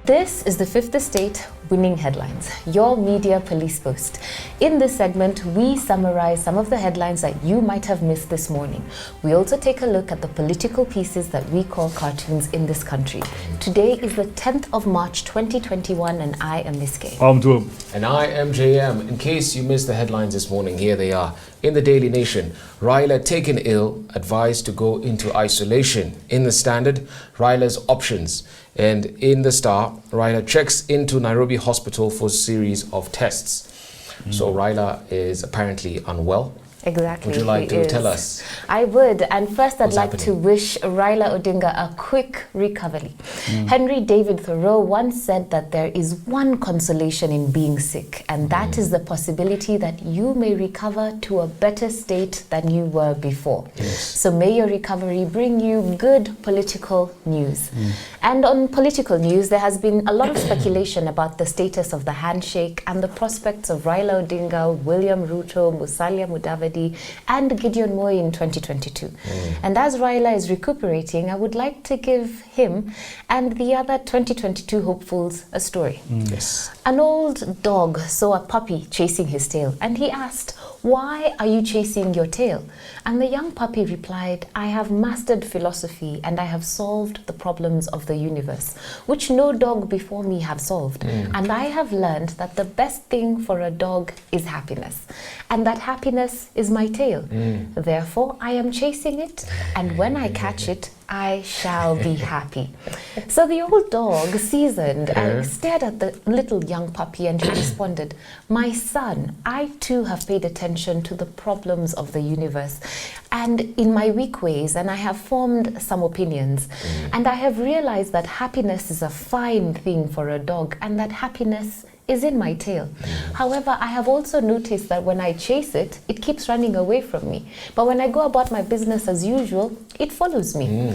This is the Fifth Estate Winning Headlines, your media police post. In this segment, we summarize some of the headlines that you might have missed this morning. We also take a look at the political pieces that we call cartoons in this country. Today is the 10th of March 2021 and I am Miss K. I'm Doom. And I am JM. In case you missed the headlines this morning, here they are. In the Daily Nation, Raila taken ill, advised to go into isolation. In the Standard, Raila's options. And in the Star, Raila checks into Nairobi hospital for a series of tests. So Raila is apparently unwell. Exactly. Would you like to tell us? I would. And first, I'd like happening? to wish Raila Odinga a quick recovery. Henry David Thoreau once said that there is one consolation in being sick, and that is the possibility that you may recover to a better state than you were before. Yes. So may your recovery bring you good political news. And on political news, there has been a lot of speculation about the status of the handshake and the prospects of Raila Odinga, William Ruto, Musalia Mudavadi, and Gideon Moi in 2022. And as Raila is recuperating, I would like to give him and the other 2022 hopefuls a story. Yes. An old dog saw a puppy chasing his tail, and he asked, "Why are you chasing your tail?" And the young puppy replied, "I have mastered philosophy and I have solved the problems of the universe, which no dog before me have solved. And I have learned that the best thing for a dog is happiness, and that happiness is my tail. Therefore, I am chasing it, and when I catch it, I shall be happy." So the old dog, seasoned, stared at the little young puppy and he responded, "My son, I too have paid attention to the problems of the universe and in my weak ways, and I have formed some opinions. And I have realized that happiness is a fine thing for a dog and that happiness is in my tail. However, I have also noticed that when I chase it, it keeps running away from me. But when I go about my business as usual, it follows me.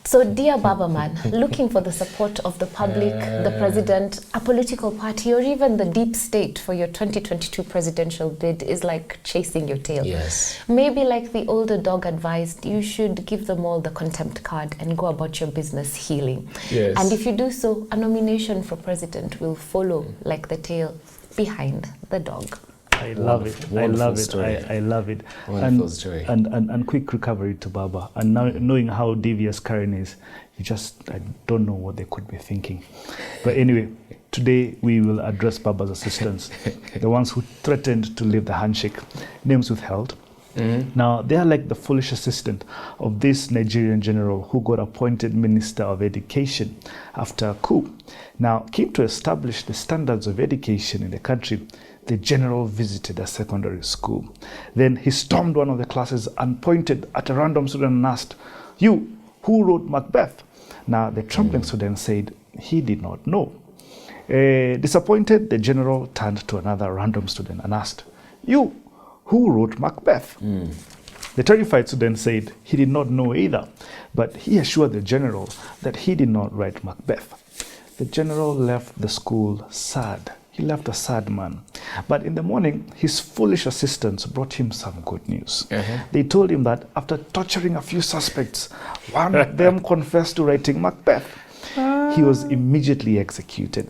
So dear Babaman, looking for the support of the public, the president, a political party, or even the deep state for your 2022 presidential bid is like chasing your tail. Yes. Maybe like the older dog advised, you should give them all the contempt card and go about your business healing. Yes. And if you do so, a nomination for president will follow like the tail behind the dog. I love it. I love it. I love it. Wonderful story. And quick recovery to Baba. And now knowing how devious Karen is, I don't know what they could be thinking. But anyway, today we will address Baba's assistants, the ones who threatened to leave the handshake. Names withheld. Now, they are like the foolish assistant of this Nigerian general who got appointed Minister of Education after a coup. Now, keen to establish the standards of education in the country, the general visited a secondary school. Then he stormed one of the classes and pointed at a random student and asked, "You, who wrote Macbeth?" Now, the trembling student said he did not know. Disappointed, the general turned to another random student and asked, "You, who wrote Macbeth?" The terrified student said he did not know either, but he assured the general that he did not write Macbeth. The general left the school sad. He left a sad man. But in the morning, his foolish assistants brought him some good news. They told him that after torturing a few suspects, one of them confessed to writing Macbeth. He was immediately executed.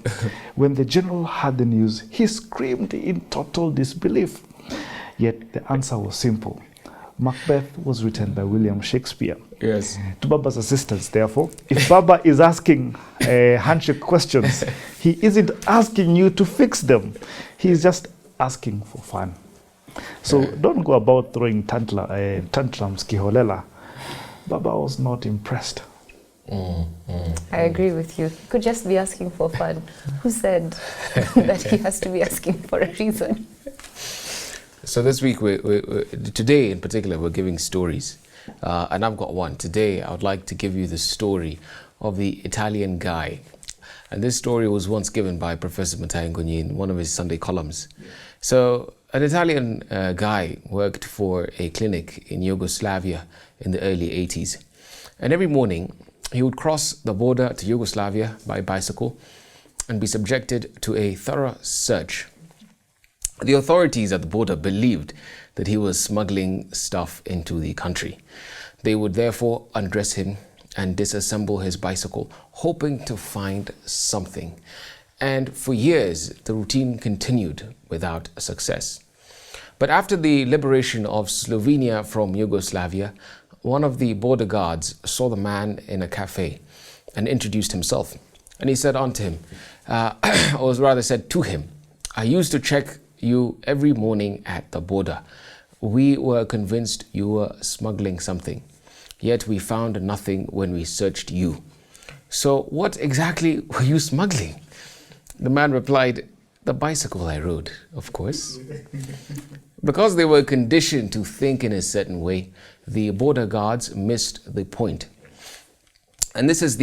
When the general heard the news, he screamed in total disbelief. Yet the answer was simple. Macbeth was written by William Shakespeare. Yes. To Baba's assistants, therefore, if Baba is asking handshake questions, he isn't asking you to fix them. He's just asking for fun. So don't go about throwing tantrums kiholela. Baba was not impressed. I agree with you. He could just be asking for fun. Who said that he has to be asking for a reason? So this week, today in particular, we're giving stories. And I've got one. Today, I would like to give you the story of the Italian guy. And this story was once given by Professor Matteo Ngogni in one of his Sunday columns. So an Italian guy worked for a clinic in Yugoslavia in the early 80s. And every morning, he would cross the border to Yugoslavia by bicycle and be subjected to a thorough search. The authorities at the border believed that he was smuggling stuff into the country. They would therefore undress him and disassemble his bicycle, hoping to find something. And for years, the routine continued without success. But after the liberation of Slovenia from Yugoslavia, one of the border guards saw the man in a cafe and introduced himself. And he said unto him, or rather said to him, I used to check you every morning at the border. We were convinced you were smuggling something, yet we found nothing when we searched you. So what exactly were you smuggling? The man replied, the bicycle I rode, of course. Because they were conditioned to think in a certain way, the border guards missed the point. And this is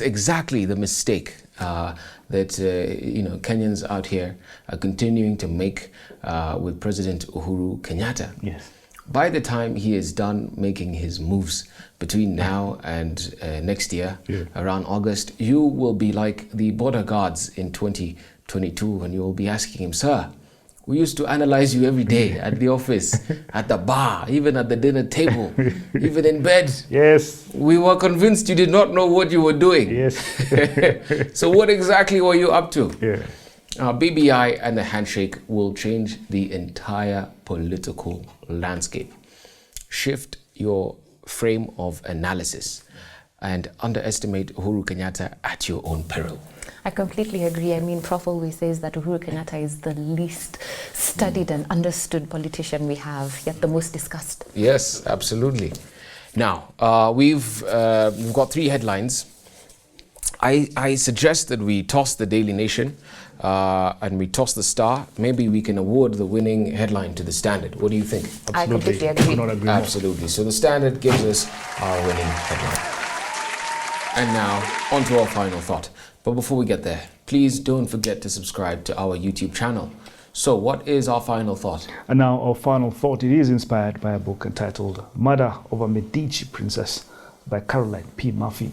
exactly the mistake that Kenyans out here are continuing to make with President Uhuru Kenyatta. Yes. By the time he is done making his moves between now and next year, around August, you will be like the border guards in 2022, and you will be asking him, sir, we used to analyze you every day at the office, at the bar, even at the dinner table, even in bed. Yes. We were convinced you did not know what you were doing. Yes. So what exactly were you up to? Yeah. BBI and the handshake will change the entire political landscape. Shift your frame of analysis and underestimate Uhuru Kenyatta at your own peril. I completely agree. I mean, Prof always says that Uhuru Kenyatta is the least studied and understood politician we have, yet the most discussed. Yes, absolutely. Now, we've got three headlines. I suggest that we toss the Daily Nation and we toss the Star. Maybe we can award the winning headline to the Standard. What do you think? I completely agree. Could not agree more. Absolutely. So the Standard gives us our winning headline. And now, on to our final thought. But before we get there, please don't forget to subscribe to our YouTube channel. So what is our final thought? And now our final thought, it is inspired by a book entitled Murder of a Medici Princess by Caroline P. Murphy.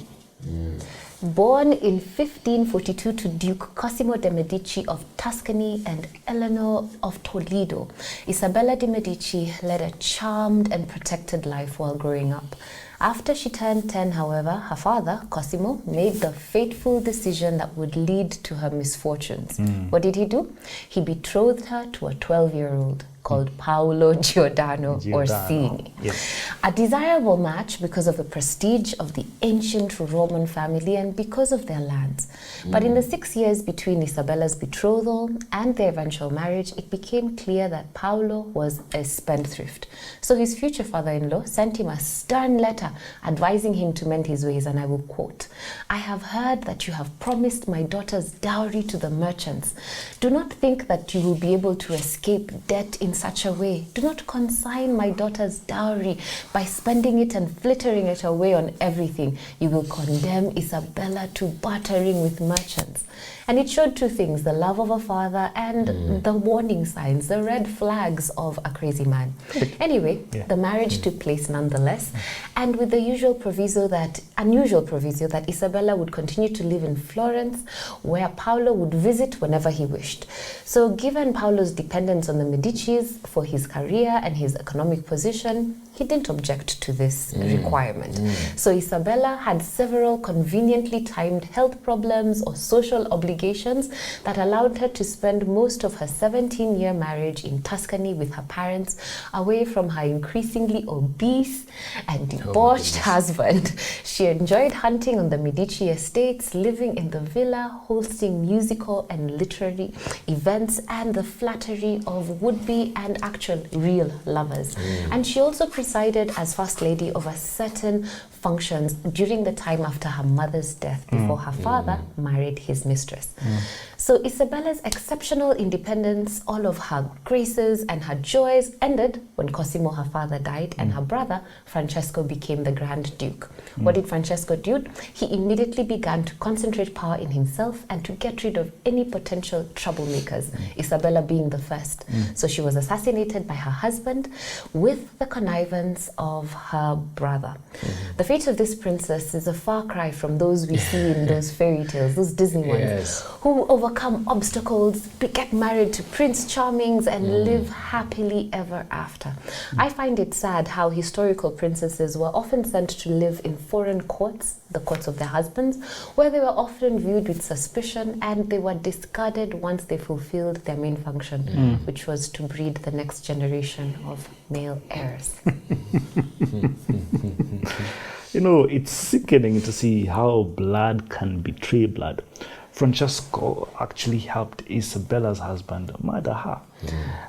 Born in 1542 to Duke Cosimo de' Medici of Tuscany and Eleanor of Toledo, Isabella de' Medici led a charmed and protected life while growing up. After she turned 10, however, her father, Cosimo, made the fateful decision that would lead to her misfortunes. What did he do? He betrothed her to a 12-year-old called Paolo Giordano Orsini. Yes. A desirable match because of the prestige of the ancient Roman family and because of their lands. But in the 6 years between Isabella's betrothal and their eventual marriage, it became clear that Paolo was a spendthrift. So his future father-in-law sent him a stern letter advising him to mend his ways, and I will quote, I have heard that you have promised my daughter's dowry to the merchants. Do not think that you will be able to escape debt in such a way. Do not consign my daughter's dowry by spending it and flittering it away on everything. You will condemn Isabella to bartering with merchants. And it showed two things, the love of a father and the warning signs, the red flags of a crazy man. Anyway, the marriage took place nonetheless, and with the unusual proviso that Isabella would continue to live in Florence, where Paolo would visit whenever he wished. So given Paolo's dependence on the Medicis for his career and his economic position, he didn't object to this requirement. So Isabella had several conveniently timed health problems or social obligations that allowed her to spend most of her 17-year marriage in Tuscany with her parents, away from her increasingly obese and debauched husband. She enjoyed hunting on the Medici estates, living in the villa, hosting musical and literary events, and the flattery of would-be and actual real lovers. And she also presided as First Lady over certain functions during the time after her mother's death before her father married his mistress. So Isabella's exceptional independence, all of her graces and her joys ended when Cosimo, her father, died and her brother, Francesco, became the Grand Duke. What did Francesco do? He immediately began to concentrate power in himself and to get rid of any potential troublemakers, Isabella being the first. So she was assassinated by her husband with the connivance of her brother. The fate of this princess is a far cry from those we see in those fairy tales, those Disney ones, who overcome overcome obstacles, get married to Prince Charmings, and live happily ever after. I find it sad how historical princesses were often sent to live in foreign courts, the courts of their husbands, where they were often viewed with suspicion, and they were discarded once they fulfilled their main function, which was to breed the next generation of male heirs. You know, it's sickening to see how blood can betray blood. Francesco actually helped Isabella's husband murder her.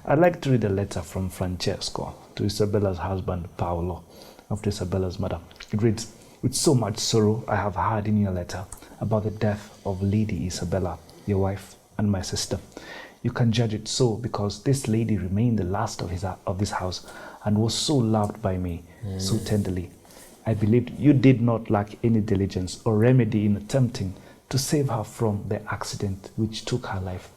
I'd like to read a letter from Francesco to Isabella's husband, Paolo, after Isabella's murder. It reads, "With so much sorrow I have heard in your letter about the death of Lady Isabella, your wife, and my sister. You can judge it so because this lady remained the last of this house and was so loved by me, so tenderly. I believed you did not lack any diligence or remedy in attempting to save her from the accident which took her life.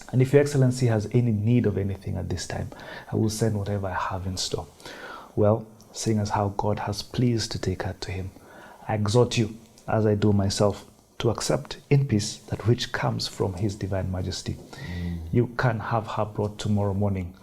And if Your Excellency has any need of anything at this time, I will send whatever I have in store. Well, seeing as how God has pleased to take her to him, I exhort you, as I do myself, to accept in peace that which comes from His Divine Majesty. You can have her brought tomorrow morning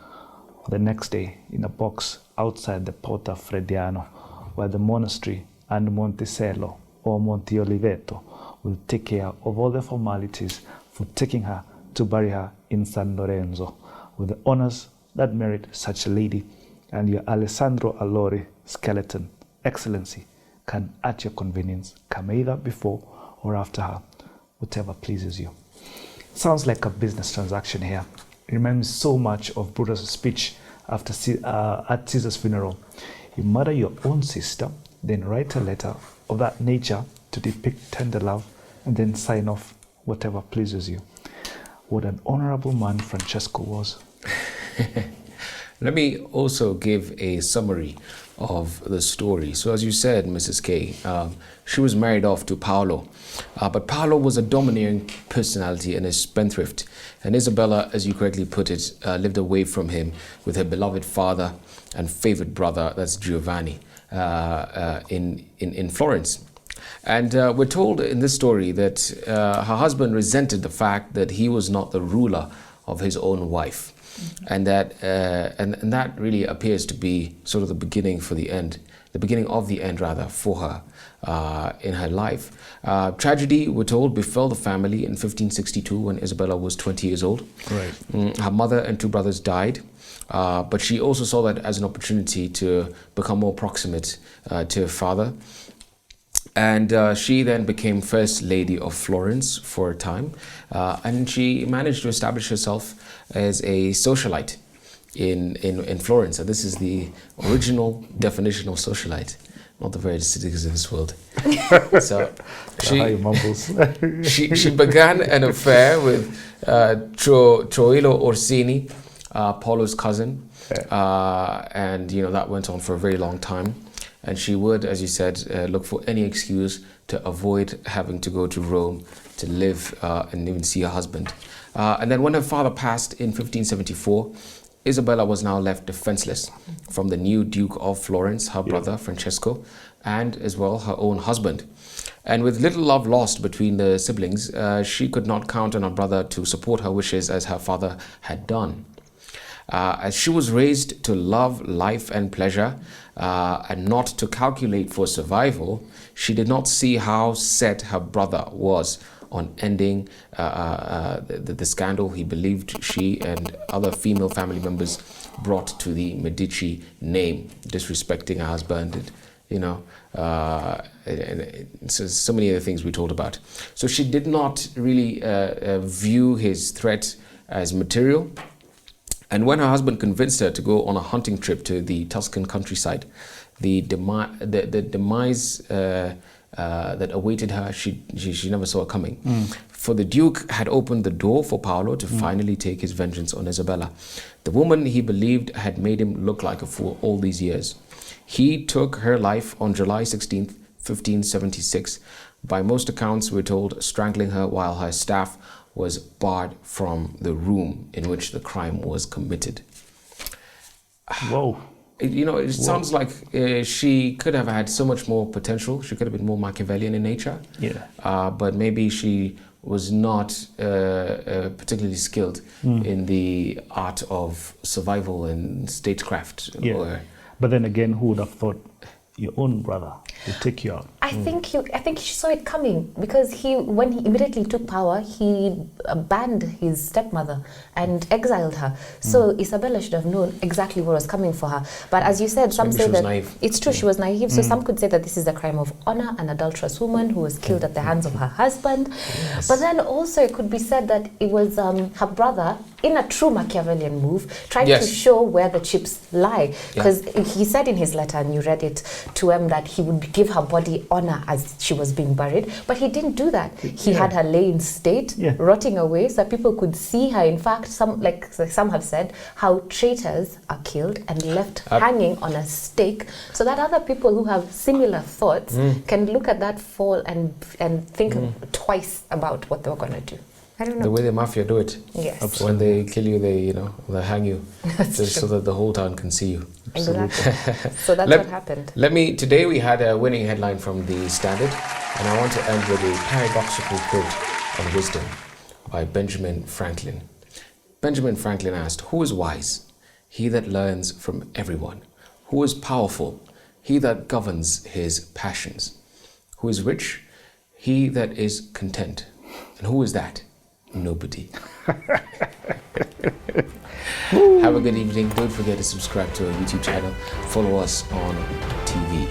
or the next day in a box outside the Porta Frediano, where the monastery and Monticello or Monte Oliveto will take care of all the formalities for taking her to bury her in San Lorenzo with the honors that merit such a lady, and your Alessandro Allori skeleton, Excellency, can at your convenience come either before or after her, whatever pleases you." Sounds like a business transaction here. It reminds me so much of Brutus' speech after at Caesar's funeral. You murder your own sister, then write a letter of that nature to depict tender love, and then sign off whatever pleases you. What an honorable man Francesco was. Let me also give a summary of the story. So as you said, Mrs. K, she was married off to Paolo. But Paolo was a domineering personality and a spendthrift. And Isabella, as you correctly put it, lived away from him with her beloved father and favorite brother, that's Giovanni, in Florence. And we're told in this story that her husband resented the fact that he was not the ruler of his own wife. And that and that really appears to be sort of the beginning of the end for her in her life. Tragedy, we're told, befell the family in 1562 when Isabella was 20 years old. Right. Her mother and two brothers died, but she also saw that as an opportunity to become more proximate to her father. And she then became First Lady of Florence for a time, and she managed to establish herself as a socialite in Florence. And this is the original definition of socialite, not the various cities of this world. So she began an affair with Troilo Orsini, Paolo's cousin, and that went on for a very long time. And she would, as you said, look for any excuse to avoid having to go to Rome to live and even see her husband. And then when her father passed in 1574, Isabella was now left defenseless from the new Duke of Florence, her brother Francesco, and as well her own husband. And with little love lost between the siblings, she could not count on her brother to support her wishes as her father had done. As she was raised to love life and pleasure and not to calculate for survival, she did not see how set her brother was on ending the scandal he believed she and other female family members brought to the Medici name, disrespecting her husband, and so many other things we told about. So she did not really view his threat as material. And when her husband convinced her to go on a hunting trip to the Tuscan countryside, the demise that awaited her, she never saw it coming. For the Duke had opened the door for Paolo to finally take his vengeance on Isabella, the woman he believed had made him look like a fool all these years. He took her life on July 16th, 1576. By most accounts, we're told, strangling her while her staff was barred from the room in which the crime was committed. Whoa. It sounds like she could have had so much more potential. She could have been more Machiavellian in nature. Yeah. But maybe she was not particularly skilled in the art of survival and statecraft. Yeah. But then again, who would have thought your own brother would take you out? I think he saw it coming, because when he immediately took power, he banned his stepmother and exiled her. So Isabella should have known exactly what was coming for her. But as you said, some say that naive. It's true, she was naive. So some could say that this is a crime of honor, an adulterous woman who was killed at the hands of her husband. Yes. But then also it could be said that it was her brother, in a true Machiavellian move, trying to show where the chips lie. Because he said in his letter, and you read it to him, that he would give her body honor as she was being buried. But he didn't do that. He had her lay in state, rotting away, so that people could see her. In fact, some have said, how traitors are killed and left hanging on a stake, so that other people who have similar thoughts can look at that fall and think twice about what they were going to do. I don't know. The way the mafia do it. Yes. Absolutely. When they kill you, they hang you, That's so that the whole town can see you. Exactly. So that's what happened. Today we had a winning headline from the Standard, and I want to end with a paradoxical quote on wisdom by Benjamin Franklin. Benjamin Franklin asked, "Who is wise? He that learns from everyone. Who is powerful? He that governs his passions. Who is rich? He that is content. And who is that? Nobody." Have a good evening. Don't forget to subscribe to our YouTube channel. Follow us on TV.